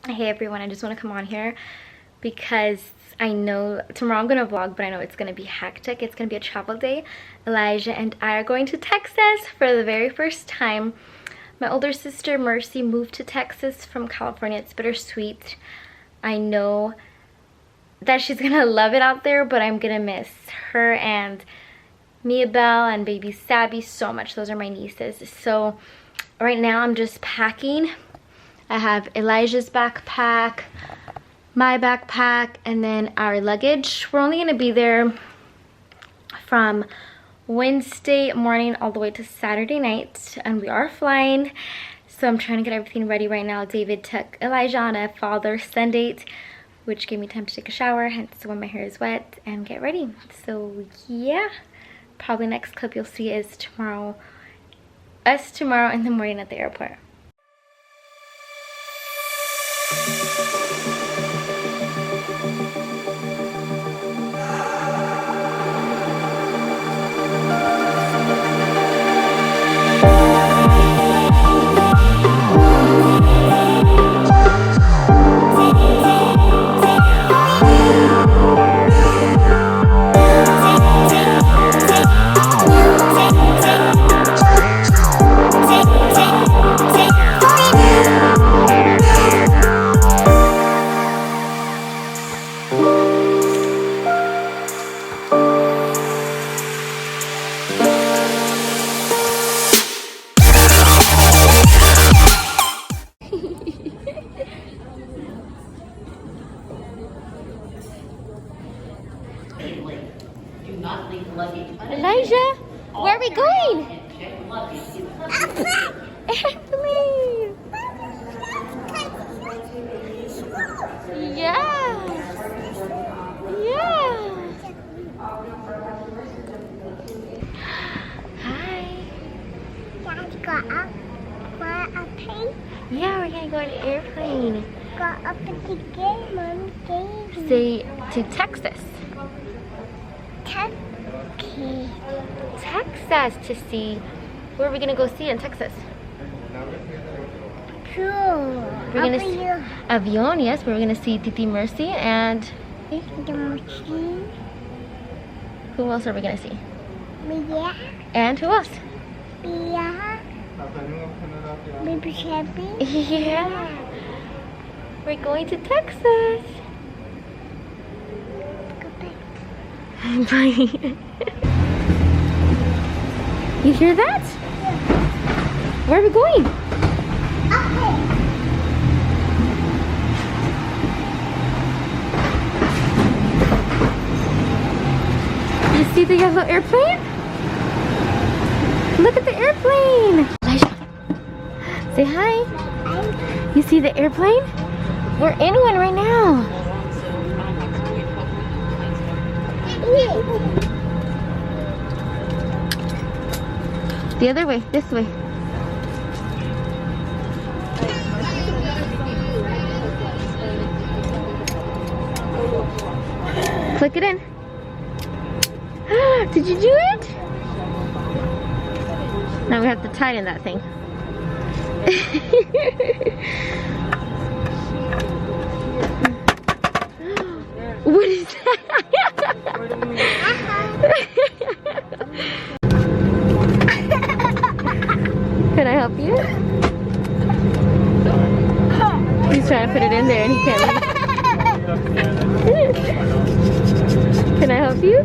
Hey everyone, I just want to come on here because I know tomorrow I'm gonna vlog, but I know it's gonna be hectic. It's gonna be a travel day. Elijah and I are going to Texas for the very first time. My older sister Mercy moved to Texas from California. It's bittersweet. I know that she's gonna love it out there, but I'm gonna miss her and Mia Belle and baby Sabby so much. Those are my nieces. So right now I'm just packing. I have Elijah's backpack, my backpack, and then our luggage. We're only gonna be there from Wednesday morning all the way to Saturday night, and we are flying. So I'm trying to get everything ready right now. David took Elijah on a father-son date, which gave me time to take a shower, hence when my hair is wet, and get ready. So yeah, probably next clip you'll see is us tomorrow in the morning at the airport. Elijah, where are we going? Airplane! Yeah! Yeah! Hi! Yeah, we're gonna go on an airplane. Go up at the game, Mom, baby. Say to Texas. Texas to see. Where are we gonna go see in Texas? Cool. We're gonna see Avion. Yes, we're gonna see Titi Mercy and The machine. who else are we gonna see? Mia. And who else? Mia. Baby Shabby. Yeah. We're going to Texas. Bye. You hear that? Yeah. Where are we going? Okay. You see the yellow airplane? Look at the airplane. Elijah, say hi. You see the airplane? We're in one right now. The other way, this way. Click it in. Did you do it? Now we have to tighten that thing. What is that? Can I help you? He's trying to put it in there and he can't. Can I help you?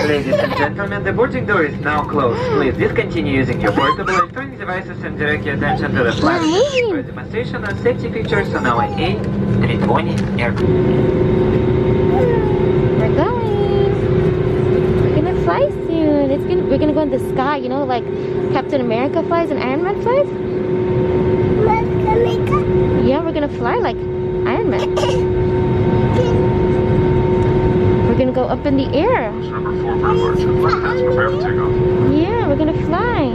Ladies and gentlemen, the boarding door is now closed. Please discontinue using your portable electronic devices and direct your attention to the flight for a demonstration of safety features on our A320 aircraft. We're going. We're gonna fly soon. We're gonna go in the sky, you know, like Captain America flies and Iron Man flies. Yeah, we're gonna fly like Iron Man. We're gonna go up in the air. Number 4 for departure. Flight paths prepare for takeoff. Yeah, we're gonna fly.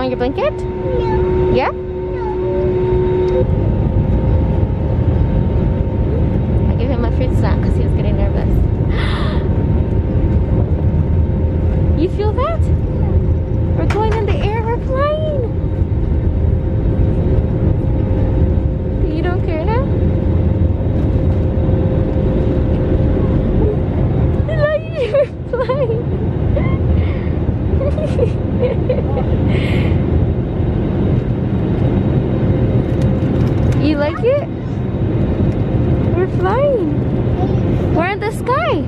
want your blanket? No. Yeah? I gave him a fruit snack because he was getting nervous. You feel that? We're going in the air, we're flying. You don't care now? We're flying. You like it? We're flying. We're in the sky.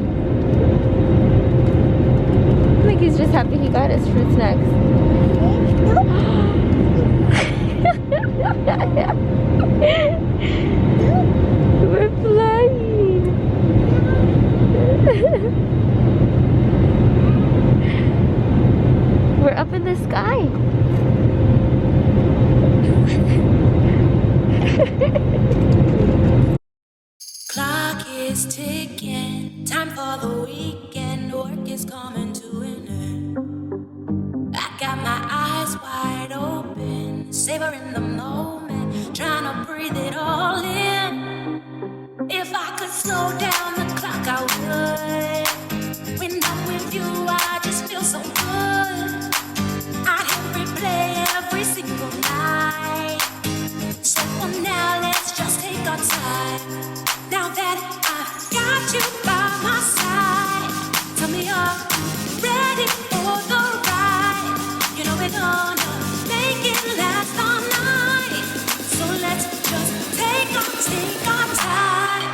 I think he's just happy he got his fruit snacks. We're flying. We're up in the sky. Clock is ticking, time for the weekend. Work is coming to an end. I got my eyes wide open, savoring the moment, trying to breathe it all in. If I could slow down the clock, I would. When I'm with you, I just feel so good. I'd hit replay every single night. So for now, let's just take our time. Now that I've got you by my side, tell me you're ready for the ride. You know we're gonna make it last all night. So let's just take our time.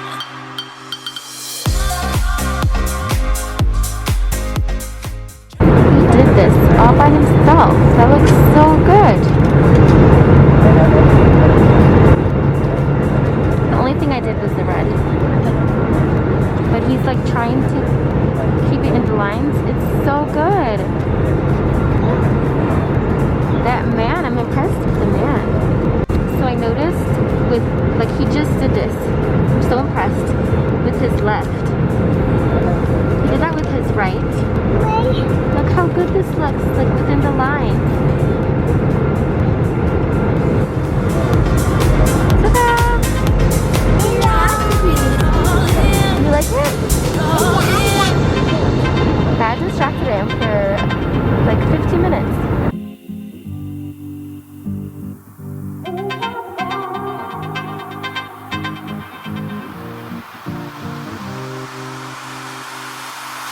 He did this all by himself. That looks so good. The only thing I did was the red. But he's like trying to keep it in the lines. It's so good. That man, I'm impressed with the man. So I noticed with, like he just did this. I'm so impressed with his left. He did that with his right. Look how good this looks, like within the line. Ta-da! You like it? That distracted him for like 15 minutes.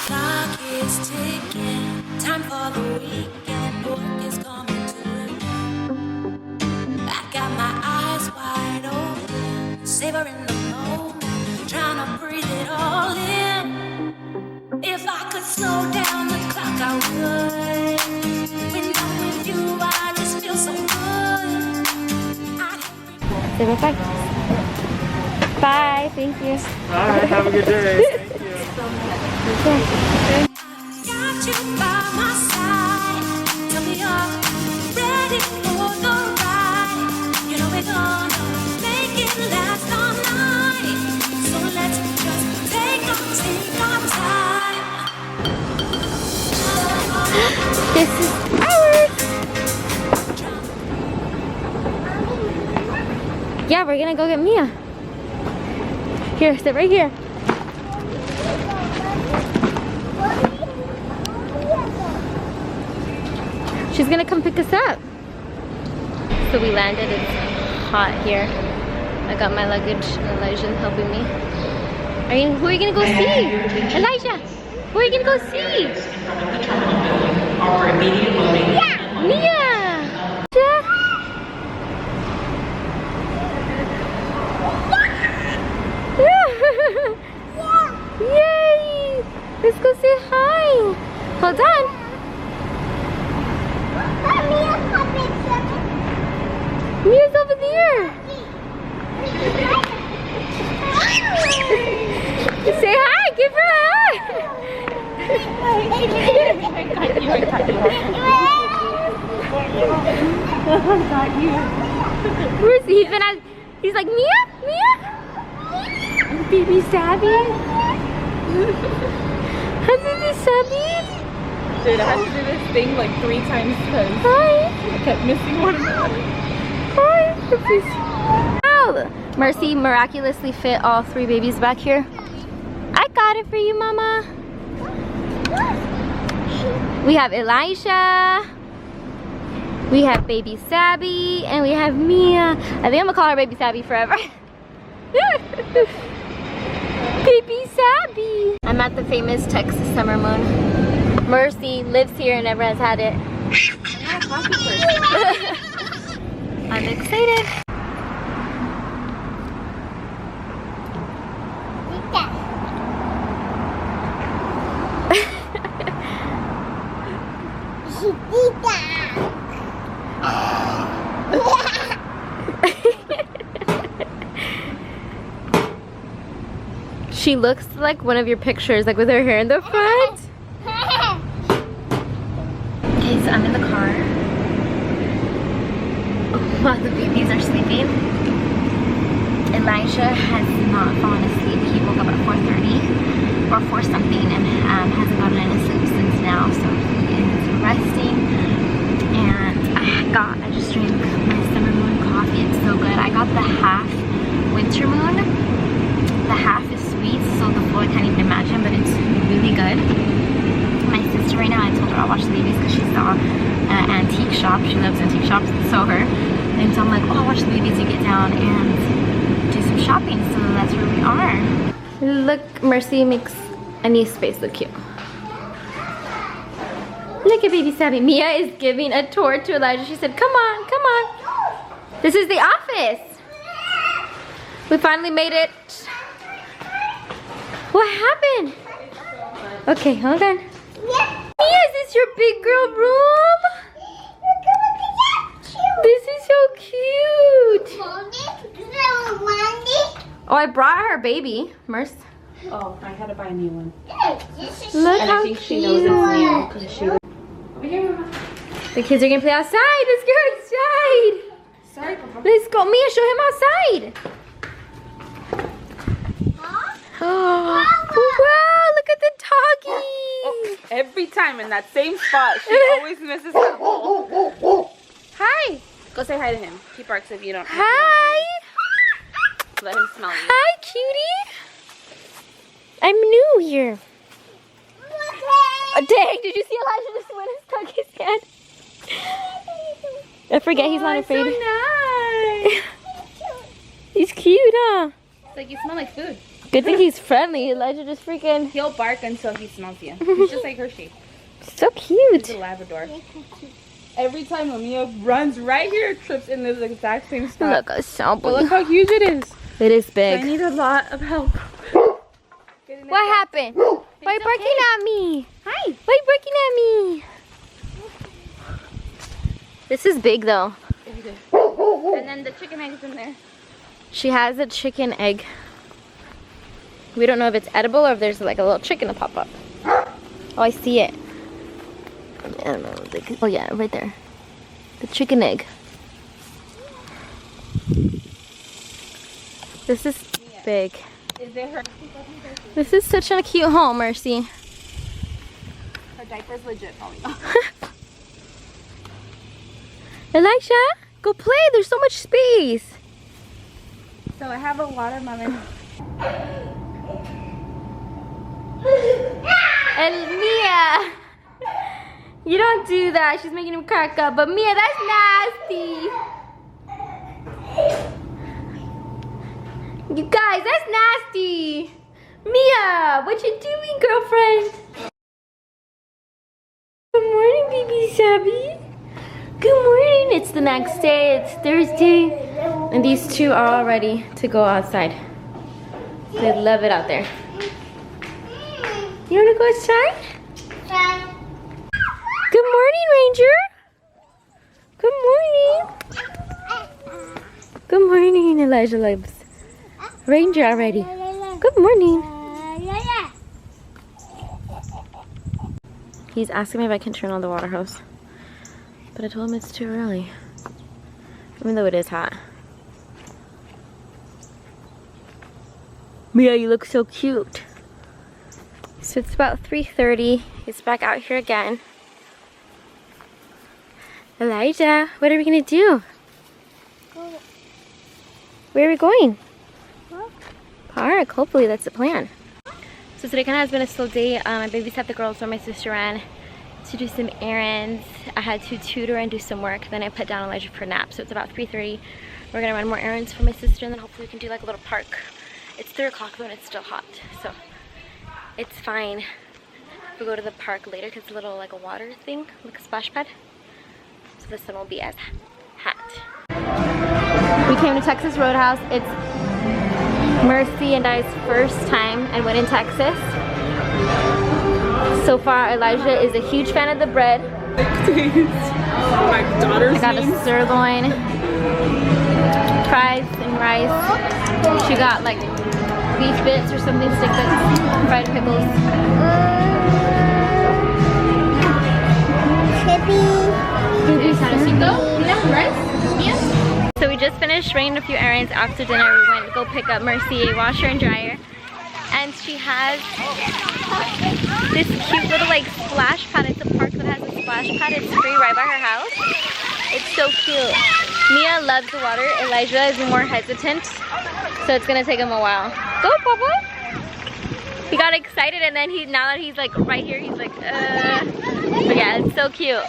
Clock is ticking, time for the weekend. Work is coming to an end. I got my eyes wide open, savoring the moment, trying to breathe it all in. If I could slow down the clock, I would. When I'm with you, I just feel so good. Say bye-bye. Bye, thank you. Alright, have a good day. Thank you. Got you by my side. Tell me you're ready for the ride. You know we're gonna make it last all night. So let's just take our time. This is ours. Yeah, we're gonna go get Mia. Here, sit right here. She's gonna come pick us up. So we landed, it's hot here. I got my luggage, Elijah's helping me. Who are you gonna go see? Elijah, who are you gonna go see? Yeah, Mia! Yay! Let's go say hi. Hold on. Mia's over there. Say hi. Give her a hi. Where's he? He's like, Mia? Mia? Baby Sabby? Hi, baby Sabby? Dude, I had to do this thing like 3 times because Hi. I kept missing one of them. Hi. Ow. Mercy miraculously fit all 3 babies back here. I got it for you, Mama. We have Elijah. We have baby Sabby. And we have Mia. I think I'm gonna call her baby Sabby forever. Baby Sabby. I'm at the famous Texas summer moon. Mercy lives here and never has had it. I'm excited. She looks like one of your pictures, like with her hair in the front. Okay, so I'm in the car while the babies are sleeping. Elijah has not fallen asleep. He woke up at 4:30 or 4 something and hasn't gotten any sleep since now, so he is resting. And I just drank my summer moon coffee. It's so good. I got the half winter moon. The half is sweet, so the full I can't even imagine, but it's really good. My sister right now, I told her I'll watch the babies because she saw an antique shop. She loves antique shops, so her. And so I'm like, oh, I'll watch the babies and get down and do some shopping. So that's where we are. Look, Mercy makes any space look cute. Look at baby Sabby. Mia is giving a tour to Elijah. She said, come on, come on. This is the office. We finally made it. What happened? Okay, hold on. Mia, is this your big girl room? This is so cute. Oh, I brought her baby, Merce. Oh, I had to buy a new one. Look And how I think she cute. knows it's new because she. Over here, Mama. The kids are gonna play outside. Let's go outside. Sorry, Papa. Let's go. Mia, show him outside. Oh, wow, look at the doggy. Oh, every time in that same spot, she always misses that hole. Hi. Go say hi to him. He barks if you don't. Hi. Let him smell you. Hi, cutie. I'm new here. Oh, dang, did you see Elijah just went and stuck his hand? I forget he's not afraid. So nice. He's cute, huh? It's like you smell like food. Good thing he's friendly. Elijah just freaking... He'll bark until he smells you. He's just like Hershey. So He's cute. a Labrador. Every time Mia runs right here, trips in this exact same spot. Look, it's so But look how huge it is. It is I big. need a lot of help. What happened? Why are you barking at me? Hi. Why are you barking at me? This is big though. And then the chicken eggs in there. She has a chicken egg. We don't know if it's edible or if there's like a little chicken to pop up. Oh, I see it. I don't know. Oh yeah, right there. The chicken egg. This is big. Is it her? This is such a cute home, Mercy. Her diaper's legit falling off. Elisha, go play. There's so much space. So I have a watermelon. And Mia, you don't do that. She's making him crack up. But Mia, that's nasty. You guys, that's nasty. Mia, what you doing, girlfriend? Good morning, baby Sabby. Good morning. It's the next day. It's Thursday. And these two are all ready to go outside. They love it out there. You want to go outside? Good morning, Ranger. Good morning. Good morning, Elijah loves Ranger already. Good morning. He's asking me if I can turn on the water hose. But I told him it's too early. Even though it is hot. Mia, you look so cute. So it's about 3:30. He's back out here again. Elijah, what are we gonna do? Where are we going? Park. Hopefully that's the plan. So today kind of has been a slow day. I babysat the girls while my sister ran to do some errands. I had to tutor and do some work. Then I put down Elijah for a nap. So it's about 3:30. We're gonna run more errands for my sister, and then hopefully we can do like a little park. It's 3 o'clock though and it's still hot, so it's fine. We'll go to the park later because it's a little like a water thing, like a splash pad. So the sun will be as hot. We came to Texas Roadhouse. It's Mercy and I's first time I went in Texas. So far, Elijah is a huge fan of the bread. My daughter's I got a sirloin, fries and rice. She got like beef bits or something, stick bits, fried pickles. So we just finished running a few errands after dinner. We went to go pick up Mercy a washer and dryer. And she has this cute little like splash pad. It's a park that has a splash pad. It's free right by her house. It's so cute. Mia loves the water. Elijah is more hesitant, so it's gonna take him a while. Go, Papa! He got excited, and then now that he's like right here, he's like, But yeah, it's so cute.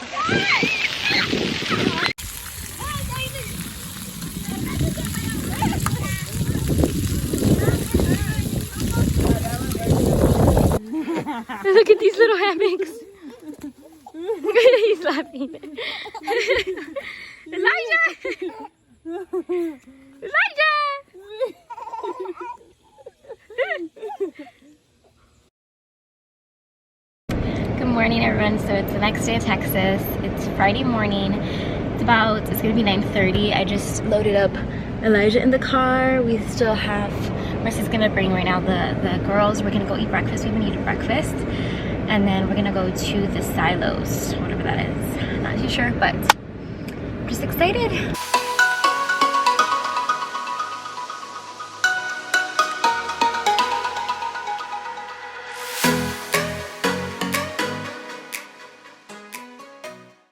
Look at these little hammocks. He's laughing. Elijah! Elijah! Good morning, everyone. So it's the next day of Texas. It's Friday morning. It's gonna be 9:30. I just loaded up Elijah in the car. We still have, Mercy's gonna bring right now the girls. We're gonna go eat breakfast. We haven't eaten breakfast. And then we're gonna go to the silos, whatever that is. Not too sure, but I'm just excited.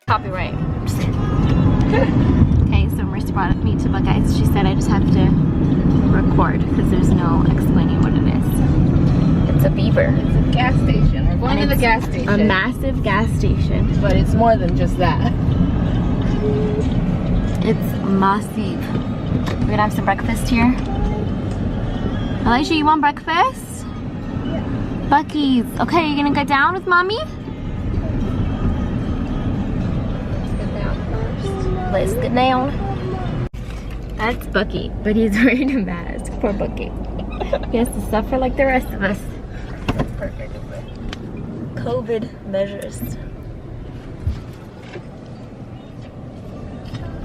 Copyright. Just kidding. Okay, so Mercy brought me to Buckeyes. She said I just have to record because there's no explaining what it is. It's a beaver. It's a gas station. We're going to the gas station. A massive gas station. But it's more than just that. It's massive. We're gonna have some breakfast here. Elijah, you want breakfast? Bucky's. Okay, you gonna go down with mommy? Let's get down. That's Bucky, but he's wearing a mask. Poor Bucky. He has to suffer like the rest of us. That's perfect. COVID measures.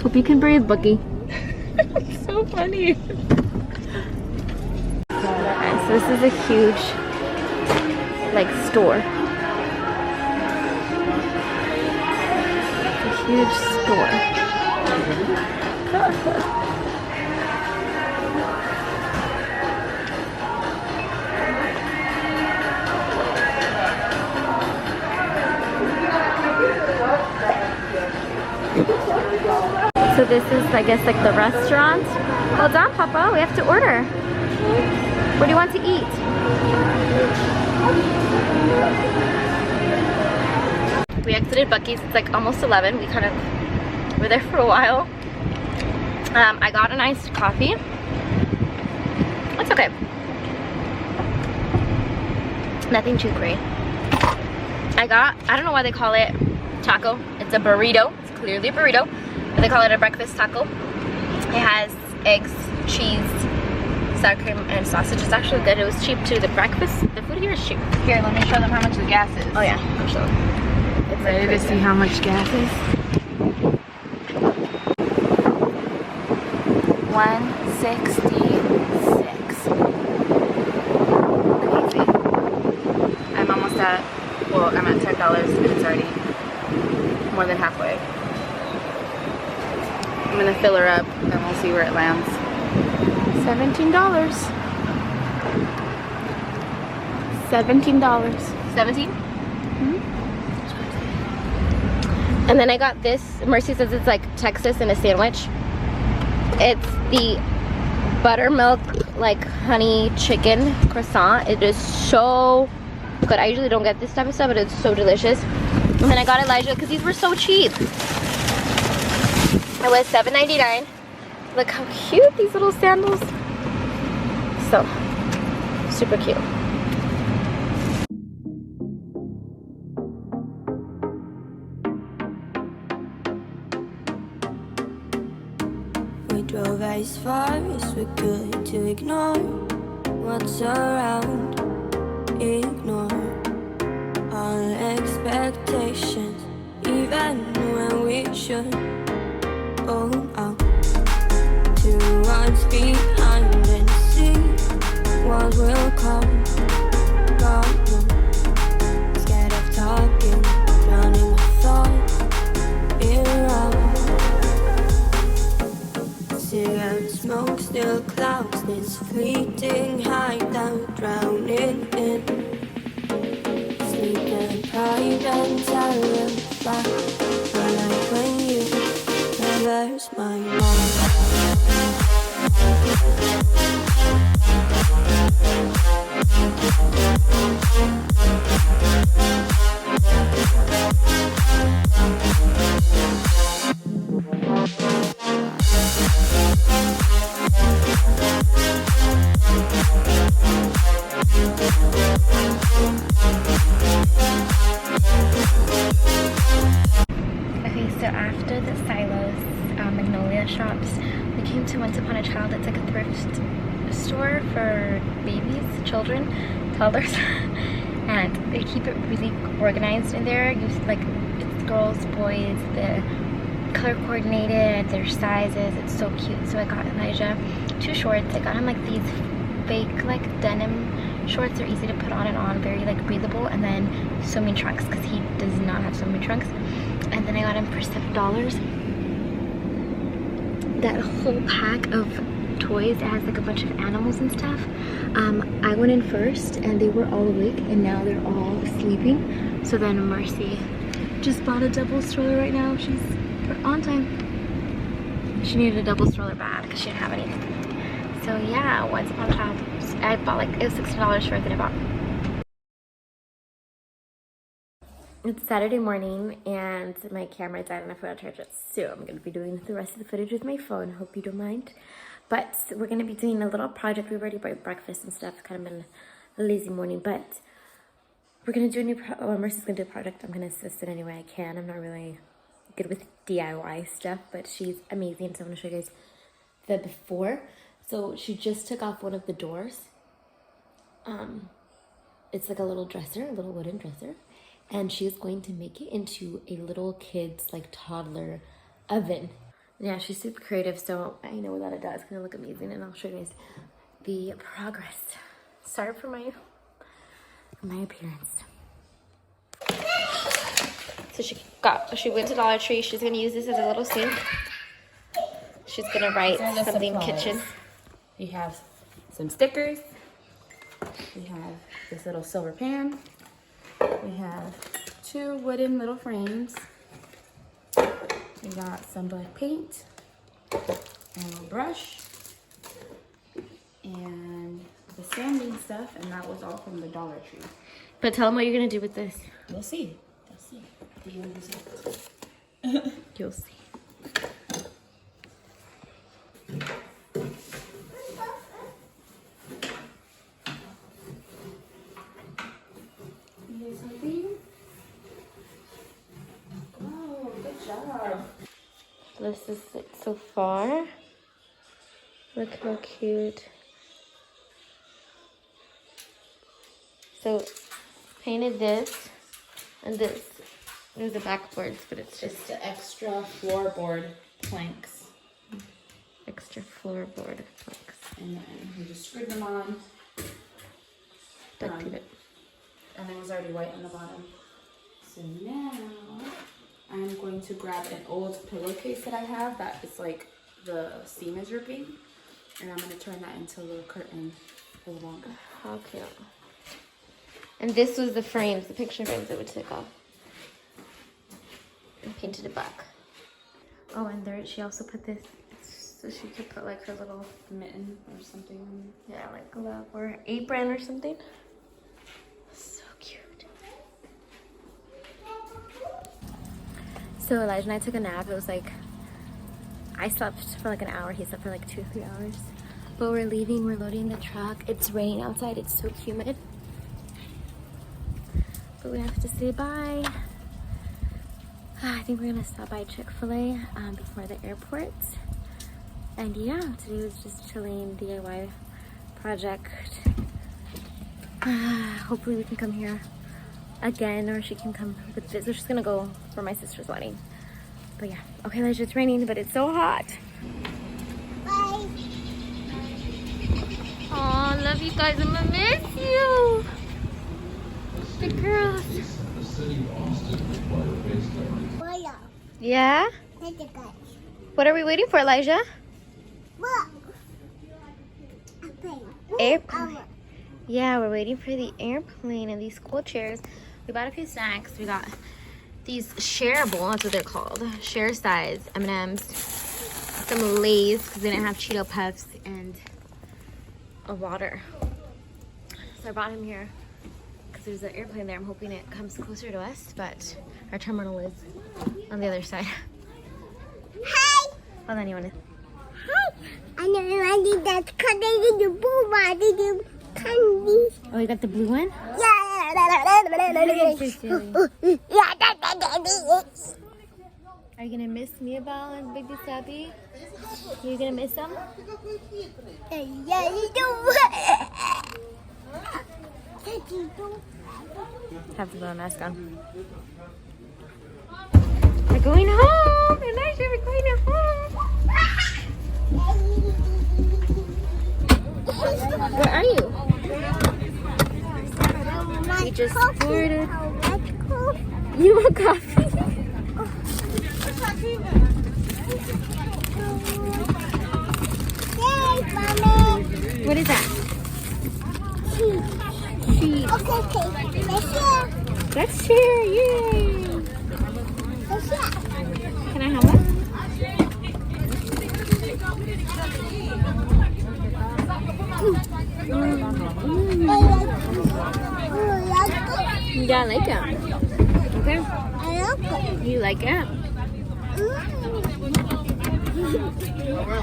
Hope you can breathe, Bucky. It's so funny. Alright, so this is a huge, like, store. It's a huge store. So this is, I guess, like the restaurant. Hold on, Papa, we have to order. What do you want to eat? We exited Bucky's. It's like almost 11. We kind of were there for a while. I got an iced coffee. It's okay. Nothing too great. I don't know why they call it taco. It's a burrito. It's clearly a burrito. But they call it a breakfast taco. It has eggs, cheese, sour cream, and sausage. It's actually good. It was cheap too. The food here is cheap. Here, let me show them how much the gas is. Oh yeah, I'll show them. It's Ready to see how much gas is? 166. Crazy. I'm almost at, well, I'm at $10 and it's already more than halfway. I'm gonna fill her up and we'll see where it lands. $17. $17. 17? And then I got this. Mercy says it's like Texas in a sandwich. It's the buttermilk like honey chicken croissant. It is so good. I usually don't get this type of stuff, but it's so delicious. And then I got Elijah because these were so cheap. It was $7.99. Look how cute these little sandals. So super cute. We drove as far as we could to ignore what's around, ignore all expectations, even when we should. Oh, out towards behind and see what will come. God, no. Scared of talking, drowning my thoughts around. Cigarette smoke still clouds this fleeting hideout, drowning in sleep and pride and terrified. I like when you reverse my mind. Okay, so after the Silos Magnolia shops, we came to Once Upon a Child. It's like a thrift store for babies, children, toddlers, and they keep it really organized in there. You like it's girls, boys, the color coordinated, their sizes. It's so cute. So I got Elijah 2 shorts. I got him like these fake like denim shorts. Are easy to put on and on, very like breathable, and then swimming trunks because he does not have swimming trunks. And then I got him for $7 that whole pack of toys. It has like a bunch of animals and stuff. I went in first and they were all awake, and now they're all sleeping. So then Mercy just bought a double stroller right now. She's on time. She needed a double stroller bad because she didn't have anything. So yeah, Once Upon a Child. I bought like, it was $60 for everything I bought. It's Saturday morning and my camera died and I forgot to charge it. So I'm going to be doing the rest of the footage with my phone. Hope you don't mind. But we're going to be doing a little project. We've already bought breakfast and stuff. It's kind of been a lazy morning. But we're going to do a new Mercy's going to do a project. I'm going to assist in any way I can. I'm not really good with DIY stuff, but she's amazing. So I'm going to show you guys the before. So she just took off one of the doors. It's like a little dresser, a little wooden dresser. And she's going to make it into a little kid's like toddler oven. Yeah, she's super creative, so I know that it does. It's gonna look amazing, and I'll show you guys the progress. Sorry for my appearance. So she went to Dollar Tree. She's gonna use this as a little sink. She's gonna write something kitchen. We have some stickers. We have this little silver pan. We have 2 wooden little frames. We got some black paint and a brush and the sanding stuff, and that was all from the Dollar Tree. But tell them what you're gonna do with this. You'll see. You'll see. You'll see. Oh, good job. This is it so far. Look how cute. So painted this and this. There's the backboards, but it's just the extra floorboard planks. extra floorboard planks. And then we just screwed them on. Duct tape it. And it was already white on the bottom. So now I'm going to grab an old pillowcase that I have that is like the seam is ripping, and I'm going to turn that into a little curtain for the longer. How cute. And this was the frames, the picture frames that we took off. and painted it back. Oh, and there she also put this so she could put like her little Mitten or something. yeah, like glove or apron or something. So cute. So Elijah and I took a nap. It was like I slept for like an hour. He slept for like 2-3 hours. But we're leaving. We're loading the truck. It's raining outside. It's so humid. But we have to say bye. I think we're gonna stop by Chick-fil-A before the airport. And yeah, today was just chilling DIY project. Hopefully we can come here again, or she can come with this. We're just gonna go for my sister's wedding. But yeah, okay, Elijah, it's raining, but it's so hot. Bye. Oh, love you guys. I'm gonna miss you. The girls. Boya. Yeah? Take the guys. What are we waiting for, Elijah? Look. Okay. Airplane. Yeah, we're waiting for the airplane and these cool chairs. We bought a few snacks. We got these shareable, that's what they're called. Share size M&Ms. Some Lay's because they didn't have Cheeto Puffs, and a water. So I brought him here because there's an airplane there. I'm hoping it comes closer to us, but our terminal is on the other side. Hi. Hold on, you want to? Hi. I know I did that because I did the boo body the candy. Oh, you got the blue one? Yeah. Are you gonna miss Meabal and Big Sappy? You gonna miss them? Yeah, you do. Have to put a mask on. We're going home! Elijah, we're going home! Where are you? We just boarded. You want coffee? What is that? Cheese. Okay. Let's share. Let's share, yay! Let's share. Can I have one? Yeah, I like it. Okay. I like it. You like it?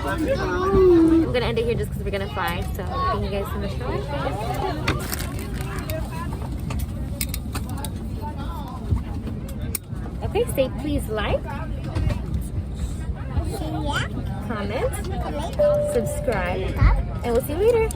I'm gonna end it here just because we're gonna fly. So thank you guys so much for watching. Okay, say please like, comment, subscribe, and we'll see you later.